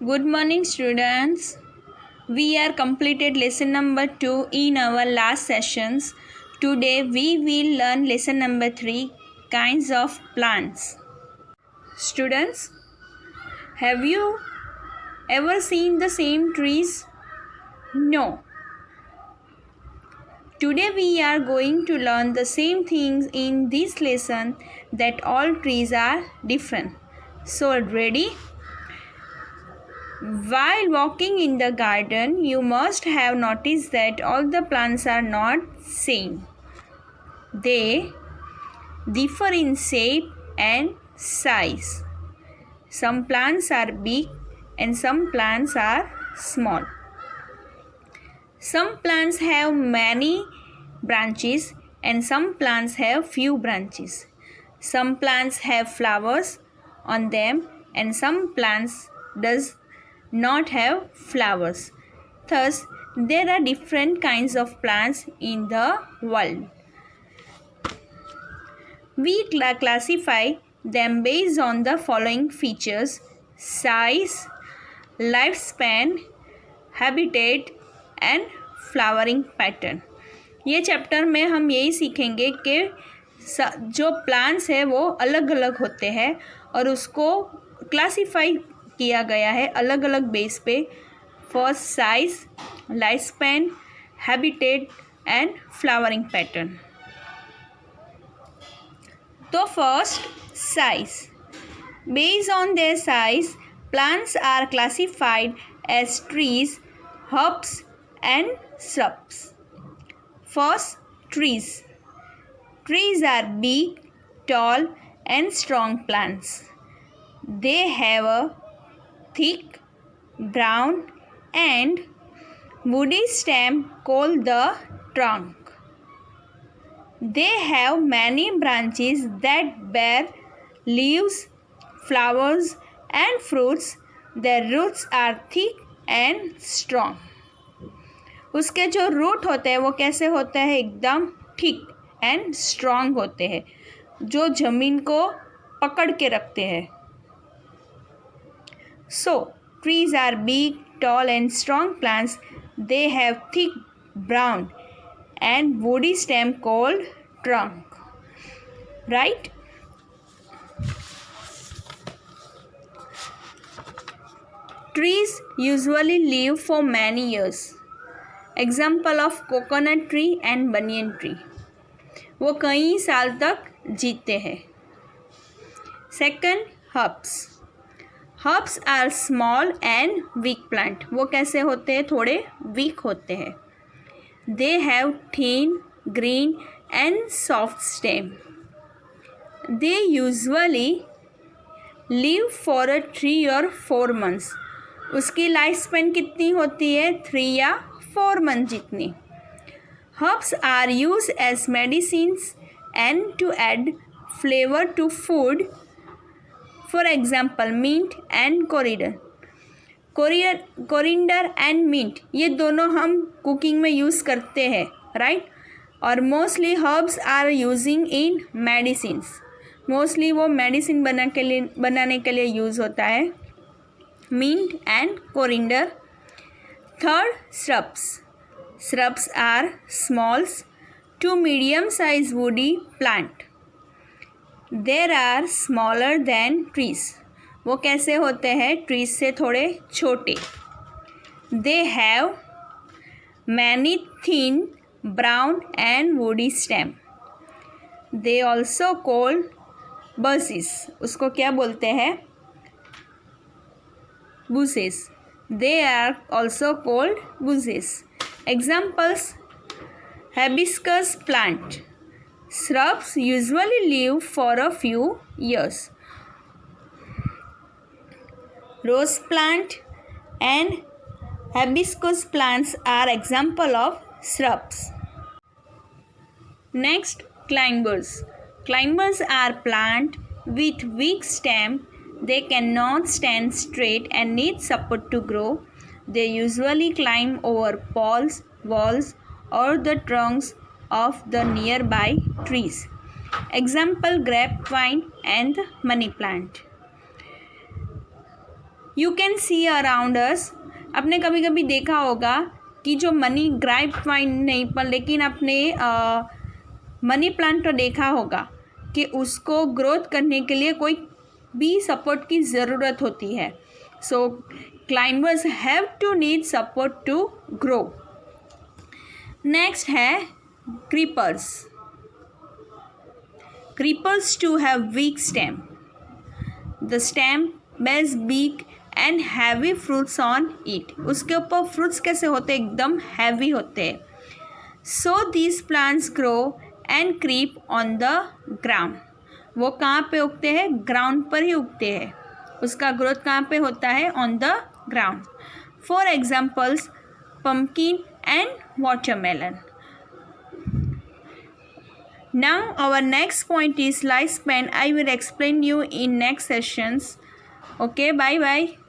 Good morning, students. We are completed lesson number 2 in our last sessions. Today we will learn lesson number 3, kinds of plants. Students, have you ever seen the same trees? No. Today we are going to learn the same things in this lesson, that all trees are different. So ready? While walking in the garden, you must have noticed that all the plants are not same. They differ in shape and size. Some plants are big and some plants are small. Some plants have many branches and some plants have few branches. Some plants have flowers on them and some plants does not have flowers. Thus, there are different kinds of plants in the world. We classify them based on the following features: size, lifespan, habitat and flowering pattern. ये chapter में हम यही सीखेंगे कि जो plants है वो अलग अलग होते हैं और उसको क्लासिफाई किया गया है अलग अलग बेस पे for size, life span, habitat and flowering pattern. तो first, size. Based on their size, plants are classified as trees, herbs and shrubs. First, trees. Trees are big, tall and strong plants. They have a thick, brown and woody stem called the trunk. They have many branches that bear leaves, flowers and fruits. Their roots are thick and strong. उसके जो root होते हैं वो कैसे होते हैं? एकदम thick and strong होते हैं, जो ज़मीन को पकड़ के रखते हैं. So trees are big, tall and strong plants. They have thick, brown and woody stem called trunk. Right? Trees usually live for many years. Example of coconut tree and banyan tree. वो कई साल तक जीते हैं. Second, herbs. Herbs are small and weak plant. वो कैसे होते हैं? थोड़े वीक होते हैं. They have thin, green and soft stem. They usually live for 3 or 4 months. उसकी लाइफ स्पेन कितनी होती है? 3 या 4 months जितनी. Herbs are used as medicines and to add flavor to food. For example, mint and coriander. Coriander and mint, ये दोनों हम cooking में यूज़ करते हैं, राइट? और mostly herbs are using in medicines. Mostly वो मेडिसिन बनाने के लिए यूज़ होता है, mint and coriander. Third, shrubs. Shrubs are small to medium-sized woody plant. They are smaller than trees. वो कैसे होते हैं? ट्रीज से थोड़े छोटे. They have many thin, brown and woody stem. They also called bushes. उसको क्या बोलते हैं? Bushes. They are also called bushes. Examples: hibiscus plant. Shrubs usually live for a few years. Rose plant and hibiscus plants are example of shrubs. Next, climbers. Climbers are plants with weak stem. They cannot stand straight and need support to grow. They usually climb over poles, walls, or the trunks of the nearby trees. Example: grapevine and money plant. You can see around us. आपने कभी कभी देखा होगा कि जो money gripe wine नहीं पर लेकिन अपने मनी प्लांट तो देखा होगा कि उसको ग्रोथ करने के लिए कोई भी सपोर्ट की ज़रूरत होती है. So climbers have to need support to grow. Next है creepers. Creepers too have weak stem. The stem bears big and heavy fruits on it. उसके ऊपर फ्रूट्स कैसे होते हैं? एकदम हैवी होते हैं. So these plants grow and creep on the ground. वो कहाँ पे उगते हैं? ग्राउंड पर ही उगते हैं. उसका ग्रोथ कहाँ पे होता है? On the ground. For examples pumpkin and watermelon. Now our next point is lifespan. I will explain you in next sessions. Okay, bye bye.